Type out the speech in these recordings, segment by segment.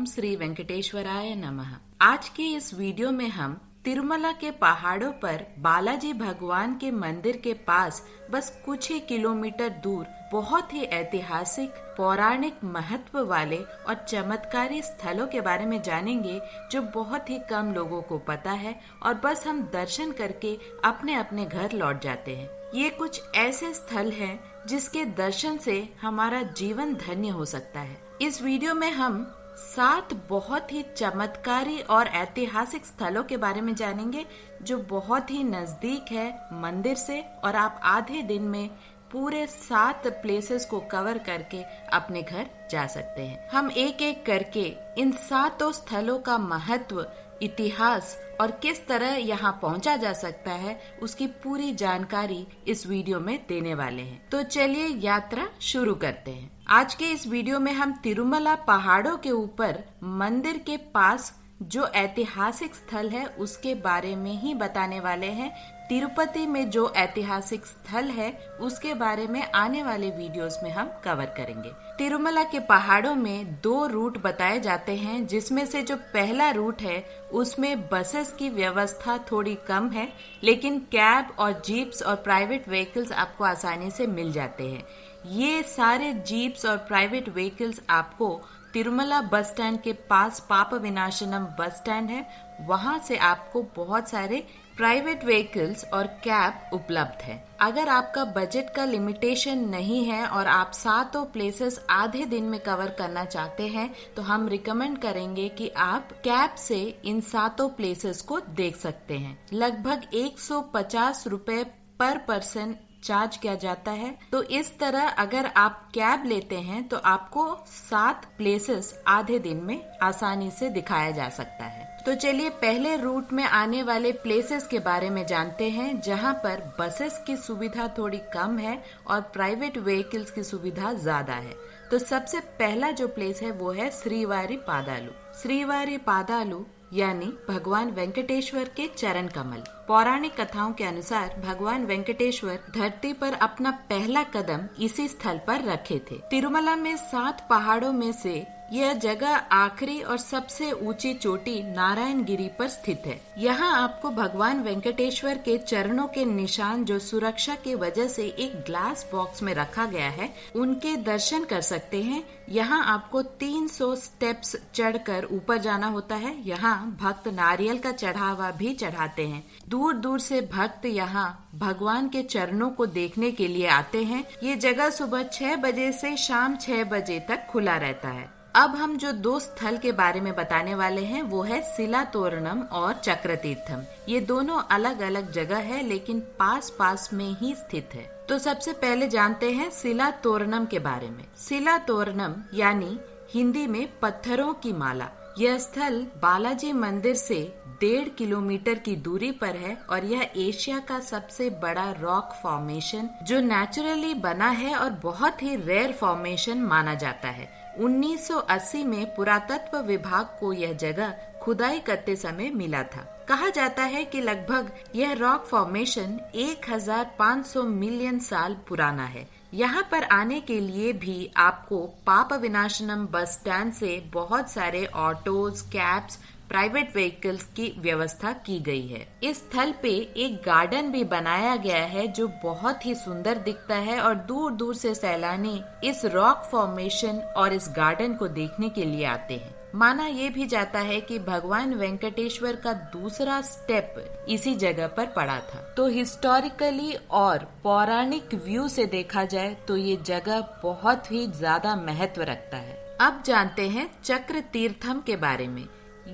ओम श्री वेंकटेश्वराय नमः। आज के इस वीडियो में हम तिरुमला के पहाड़ों पर बालाजी भगवान के मंदिर के पास बस कुछ ही किलोमीटर दूर बहुत ही ऐतिहासिक पौराणिक महत्व वाले और चमत्कारी स्थलों के बारे में जानेंगे जो बहुत ही कम लोगों को पता है और बस हम दर्शन करके अपने अपने घर लौट जाते हैं। ये कुछ ऐसे स्थल हैं जिसके दर्शन से हमारा जीवन धन्य हो सकता है। इस वीडियो में हम 7 बहुत ही चमत्कारी और ऐतिहासिक स्थलों के बारे में जानेंगे जो बहुत ही नजदीक है मंदिर से और आप आधे दिन में पूरे 7 प्लेसेस को कवर करके अपने घर जा सकते हैं। हम एक एक करके इन 7 स्थलों का महत्व, इतिहास और किस तरह यहाँ पहुँचा जा सकता है उसकी पूरी जानकारी इस वीडियो में देने वाले हैं। तो चलिए यात्रा शुरू करते हैं। आज के इस वीडियो में हम तिरुमला पहाड़ों के ऊपर मंदिर के पास जो ऐतिहासिक स्थल है उसके बारे में ही बताने वाले हैं। तिरुपति में जो ऐतिहासिक स्थल है उसके बारे में आने वाले वीडियोस में हम कवर करेंगे। तिरुमला के पहाड़ों में 2 रूट बताए जाते हैं, जिसमें से जो पहला रूट है उसमें बसेस की व्यवस्था थोड़ी कम है, लेकिन कैब और जीप्स और प्राइवेट व्हीकल्स आपको आसानी से मिल जाते हैं। ये सारे जीप्स और प्राइवेट व्हीकल्स आपको तिरुमला बस स्टैंड के पास पाप विनाशनम बस स्टैंड है, वहां से आपको बहुत सारे प्राइवेट व्हीकल्स और कैब उपलब्ध है। अगर आपका बजट का लिमिटेशन नहीं है और आप 7 प्लेसेस आधे दिन में कवर करना चाहते हैं तो हम रिकमेंड करेंगे कि आप कैब से इन 7 प्लेसेस को देख सकते हैं। लगभग 150 रुपए पर पर्सन चार्ज किया जाता है। तो इस तरह अगर आप कैब लेते हैं तो आपको 7 प्लेसेस आधे दिन में आसानी से दिखाया जा सकता है। तो चलिए पहले रूट में आने वाले प्लेसेस के बारे में जानते हैं, जहां पर बसेस की सुविधा थोड़ी कम है और प्राइवेट व्हीकल्स की सुविधा ज्यादा है। तो सबसे पहला जो प्लेस है वो है श्रीवारी पादालु। श्रीवारी पादालु यानी भगवान वेंकटेश्वर के चरण कमल। पौराणिक कथाओं के अनुसार भगवान वेंकटेश्वर धरती पर अपना पहला कदम इसी स्थल पर रखे थे। तिरुमला में 7 पहाड़ों में से यह जगह आखिरी और सबसे ऊंची चोटी नारायण गिरी पर स्थित है। यहाँ आपको भगवान वेंकटेश्वर के चरणों के निशान जो सुरक्षा की वजह से एक ग्लास बॉक्स में रखा गया है उनके दर्शन कर सकते हैं। यहाँ आपको 300 स्टेप्स चढ़कर ऊपर जाना होता है। यहाँ भक्त नारियल का चढ़ावा भी चढ़ाते हैं। दूर दूर से भक्त यहाँ भगवान के चरणों को देखने के लिए आते हैं। ये जगह सुबह 6 बजे से शाम 6 बजे तक खुला रहता है। अब हम जो 2 स्थल के बारे में बताने वाले हैं वो है शिला तोरणम और चक्र तीर्थम। ये दोनों अलग अलग जगह है लेकिन पास पास में ही स्थित है। तो सबसे पहले जानते हैं शिला तोरणम के बारे में। शिला तोरणम यानी हिंदी में पत्थरों की माला। यह स्थल बालाजी मंदिर से 1.5 किलोमीटर की दूरी पर है और यह एशिया का सबसे बड़ा रॉक फॉर्मेशन जो नेचुरली बना है और बहुत ही रेयर फॉर्मेशन माना जाता है। 1980 में पुरातत्व विभाग को यह जगह खुदाई करते समय मिला था। कहा जाता है कि लगभग यह रॉक फॉर्मेशन 1500 मिलियन साल पुराना है। यहाँ पर आने के लिए भी आपको पाप विनाशनम बस स्टैंड से बहुत सारे ऑटोज, कैब्स, प्राइवेट व्हीकल्स की व्यवस्था की गई है। इस स्थल पे एक गार्डन भी बनाया गया है जो बहुत ही सुंदर दिखता है और दूर दूर से सैलानी इस रॉक फॉर्मेशन और इस गार्डन को देखने के लिए आते हैं। माना ये भी जाता है कि भगवान वेंकटेश्वर का दूसरा स्टेप इसी जगह पर पड़ा था। तो हिस्टोरिकली और पौराणिक व्यू से देखा जाए तो ये जगह बहुत ही ज्यादा महत्व रखता है। अब जानते हैं चक्र तीर्थम के बारे में।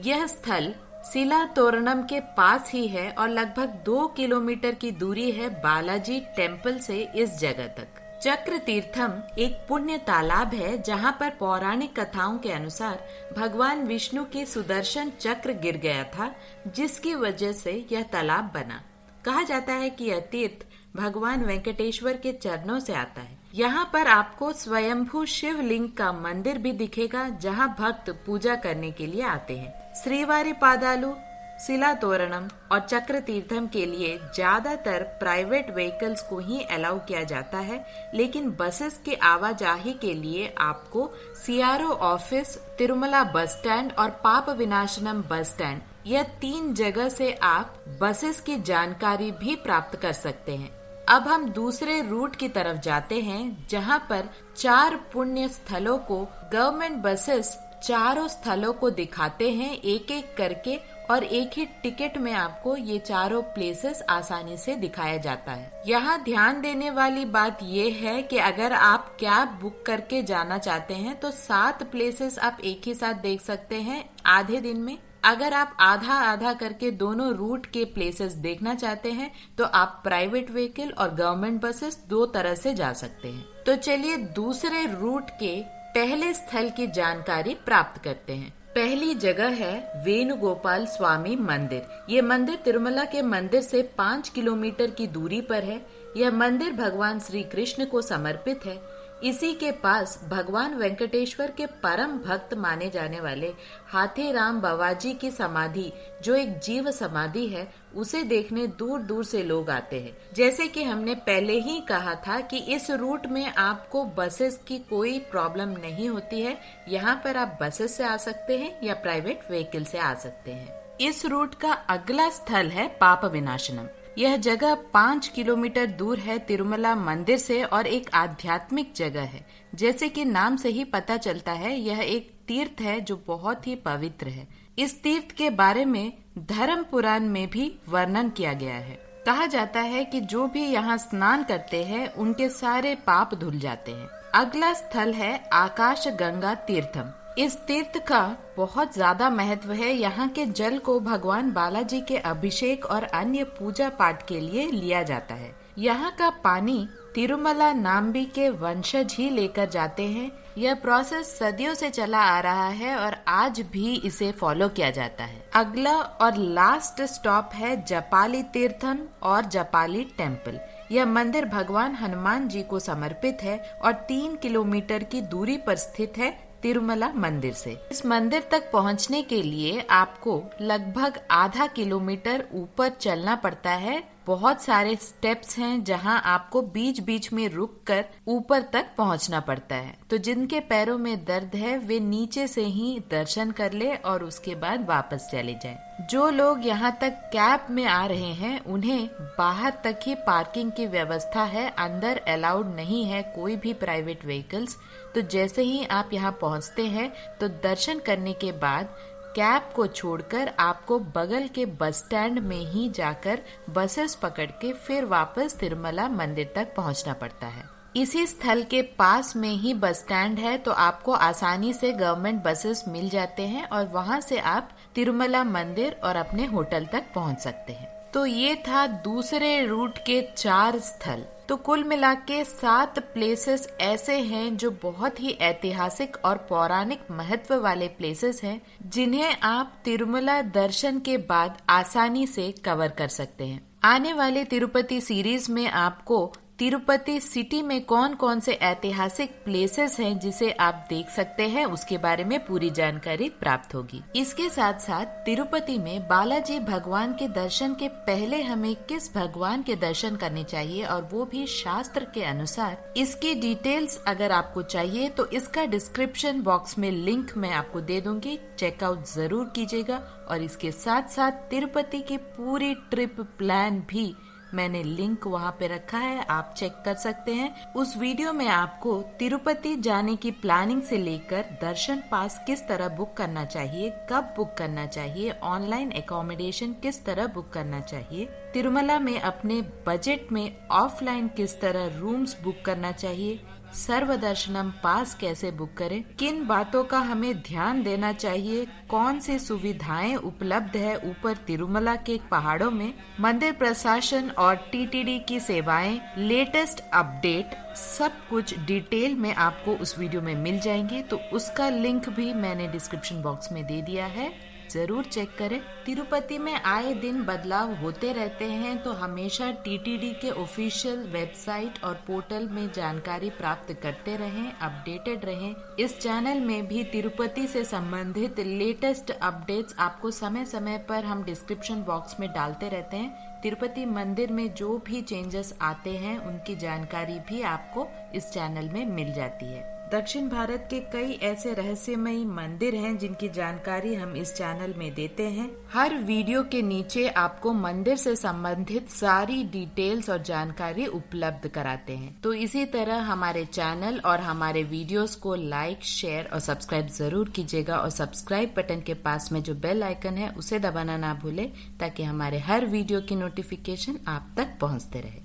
यह स्थल शिला तोरणम के पास ही है और लगभग 2 किलोमीटर की दूरी है बालाजी टेम्पल से इस जगह तक। चक्र तीर्थम एक पुण्य तालाब है जहाँ पर पौराणिक कथाओं के अनुसार भगवान विष्णु के सुदर्शन चक्र गिर गया था, जिसकी वजह से यह तालाब बना। कहा जाता है कि यह तीर्थ भगवान वेंकटेश्वर के चरणों से आता है। यहाँ पर आपको स्वयंभू शिवलिंग का मंदिर भी दिखेगा जहाँ भक्त पूजा करने के लिए आते हैं। श्रीवारी पादालु शिला तोरणम और चक्र तीर्थम के लिए ज्यादातर प्राइवेट व्हीकल्स को ही अलाउ किया जाता है, लेकिन बसेस के आवाजाही के लिए आपको CRO office, Tirumala bus stand और पाप विनाशनम बस स्टैंड, यह 3 जगह से आप बसेस की जानकारी भी प्राप्त कर सकते हैं। अब हम दूसरे रूट की तरफ जाते हैं, जहां पर 4 पुण्य स्थलों को गवर्नमेंट बसेस चारों स्थलों को दिखाते हैं एक एक करके, और एक ही टिकट में आपको ये चारों प्लेसेस आसानी से दिखाया जाता है। यहाँ ध्यान देने वाली बात ये है कि अगर आप कैब बुक करके जाना चाहते हैं तो 7 प्लेसेस आप एक ही साथ देख सकते हैं आधे दिन में। अगर आप आधा आधा करके दोनों रूट के प्लेसेस देखना चाहते हैं तो आप प्राइवेट व्हीकल और गवर्नमेंट बसेस 2 तरह से जा सकते हैं। तो चलिए दूसरे रूट के पहले स्थल की जानकारी प्राप्त करते हैं। पहली जगह है वेणुगोपाल स्वामी मंदिर। ये मंदिर तिरुमला के मंदिर से 5 किलोमीटर की दूरी पर है। यह मंदिर भगवान श्री कृष्ण को समर्पित है। इसी के पास भगवान वेंकटेश्वर के परम भक्त माने जाने वाले हाथीराम बावाजी की समाधि, जो एक जीव समाधि है, उसे देखने दूर दूर से लोग आते हैं। जैसे कि हमने पहले ही कहा था कि इस रूट में आपको बसेस की कोई प्रॉब्लम नहीं होती है। यहाँ पर आप बसेस से आ सकते हैं या प्राइवेट व्हीकल से आ सकते हैं। इस रूट का अगला स्थल है पाप विनाशनम। यह जगह 5 किलोमीटर दूर है तिरुमला मंदिर से और एक आध्यात्मिक जगह है। जैसे कि नाम से ही पता चलता है, यह एक तीर्थ है जो बहुत ही पवित्र है। इस तीर्थ के बारे में धर्म पुराण में भी वर्णन किया गया है। कहा जाता है कि जो भी यहाँ स्नान करते हैं उनके सारे पाप धुल जाते हैं। अगला स्थल है आकाश गंगा तीर्थम। इस तीर्थ का बहुत ज्यादा महत्व है। यहाँ के जल को भगवान बालाजी के अभिषेक और अन्य पूजा पाठ के लिए लिया जाता है। यहाँ का पानी तिरुमला नाम्बी के वंशज ही लेकर जाते हैं। यह प्रोसेस सदियों से चला आ रहा है और आज भी इसे फॉलो किया जाता है। अगला और लास्ट स्टॉप है जपाली तीर्थम और जपाली टेम्पल। यह मंदिर भगवान हनुमान जी को समर्पित है और 3 किलोमीटर की दूरी पर स्थित है तिरुमला मंदिर से। इस मंदिर तक पहुंचने के लिए आपको लगभग आधा किलोमीटर ऊपर चलना पड़ता है। बहुत सारे स्टेप्स हैं जहां आपको बीच बीच में रुककर ऊपर तक पहुंचना पड़ता है। तो जिनके पैरों में दर्द है वे नीचे से ही दर्शन कर ले और उसके बाद वापस चले जाएं। जो लोग यहां तक कैब में आ रहे हैं उन्हें बाहर तक ही पार्किंग की व्यवस्था है, अंदर अलाउड नहीं है कोई भी प्राइवेट व्हीकल्स। तो जैसे ही आप यहां पहुंचते हैं तो दर्शन करने के बाद कैब को छोड़कर आपको बगल के बस स्टैंड में ही जाकर बसेस पकड़ के फिर वापस तिरुमला मंदिर तक पहुंचना पड़ता है। इसी स्थल के पास में ही बस स्टैंड है, तो आपको आसानी से गवर्नमेंट बसेस मिल जाते हैं और वहां से आप तिरुमला मंदिर और अपने होटल तक पहुंच सकते हैं। तो ये था दूसरे रूट के 4 स्थल। तो कुल मिला के 7 प्लेसेस ऐसे हैं जो बहुत ही ऐतिहासिक और पौराणिक महत्व वाले प्लेसेस हैं, जिन्हें आप तिरुमला दर्शन के बाद आसानी से कवर कर सकते हैं। आने वाले तिरुपति सीरीज में आपको तिरुपति सिटी में कौन कौन से ऐतिहासिक प्लेसेस हैं जिसे आप देख सकते हैं, उसके बारे में पूरी जानकारी प्राप्त होगी। इसके साथ साथ तिरुपति में बालाजी भगवान के दर्शन के पहले हमें किस भगवान के दर्शन करने चाहिए और वो भी शास्त्र के अनुसार, इसकी डिटेल्स अगर आपको चाहिए तो इसका डिस्क्रिप्शन बॉक्स में लिंक मैं आपको दे दूंगी, चेकआउट जरूर कीजिएगा। और इसके साथ साथ तिरुपति की पूरी ट्रिप प्लान भी मैंने लिंक वहाँ पे रखा है, आप चेक कर सकते हैं। उस वीडियो में आपको तिरुपति जाने की प्लानिंग से लेकर दर्शन पास किस तरह बुक करना चाहिए, कब बुक करना चाहिए, ऑनलाइन एकोमोडेशन किस तरह बुक करना चाहिए, तिरुमला में अपने बजट में ऑफलाइन किस तरह रूम्स बुक करना चाहिए, सर्व दर्शनम पास कैसे बुक करें, किन बातों का हमें ध्यान देना चाहिए, कौन सी सुविधाएं उपलब्ध है ऊपर तिरुमला के पहाड़ों में, मंदिर प्रशासन और टीटीडी की सेवाएं, लेटेस्ट अपडेट, सब कुछ डिटेल में आपको उस वीडियो में मिल जाएंगे। तो उसका लिंक भी मैंने डिस्क्रिप्शन बॉक्स में दे दिया है। जरूर चेक करें। तिरुपति में आए दिन बदलाव होते रहते हैं, तो हमेशा टीटीडी के ऑफिशियल वेबसाइट और पोर्टल में जानकारी प्राप्त करते रहें, अपडेटेड रहें। इस चैनल में भी तिरुपति से संबंधित लेटेस्ट अपडेट्स आपको समय समय पर हम डिस्क्रिप्शन बॉक्स में डालते रहते हैं। तिरुपति मंदिर में जो भी चेंजेस आते हैं उनकी जानकारी भी आपको इस चैनल में मिल जाती है। दक्षिण भारत के कई ऐसे रहस्यमयी मंदिर हैं जिनकी जानकारी हम इस चैनल में देते हैं। हर वीडियो के नीचे आपको मंदिर से संबंधित सारी डिटेल्स और जानकारी उपलब्ध कराते हैं। तो इसी तरह हमारे चैनल और हमारे वीडियोस को लाइक, शेयर और सब्सक्राइब जरूर कीजिएगा, और सब्सक्राइब बटन के पास में जो बेल आइकन है उसे दबाना ना भूले, ताकि हमारे हर वीडियो की नोटिफिकेशन आप तक पहुंचते रहे।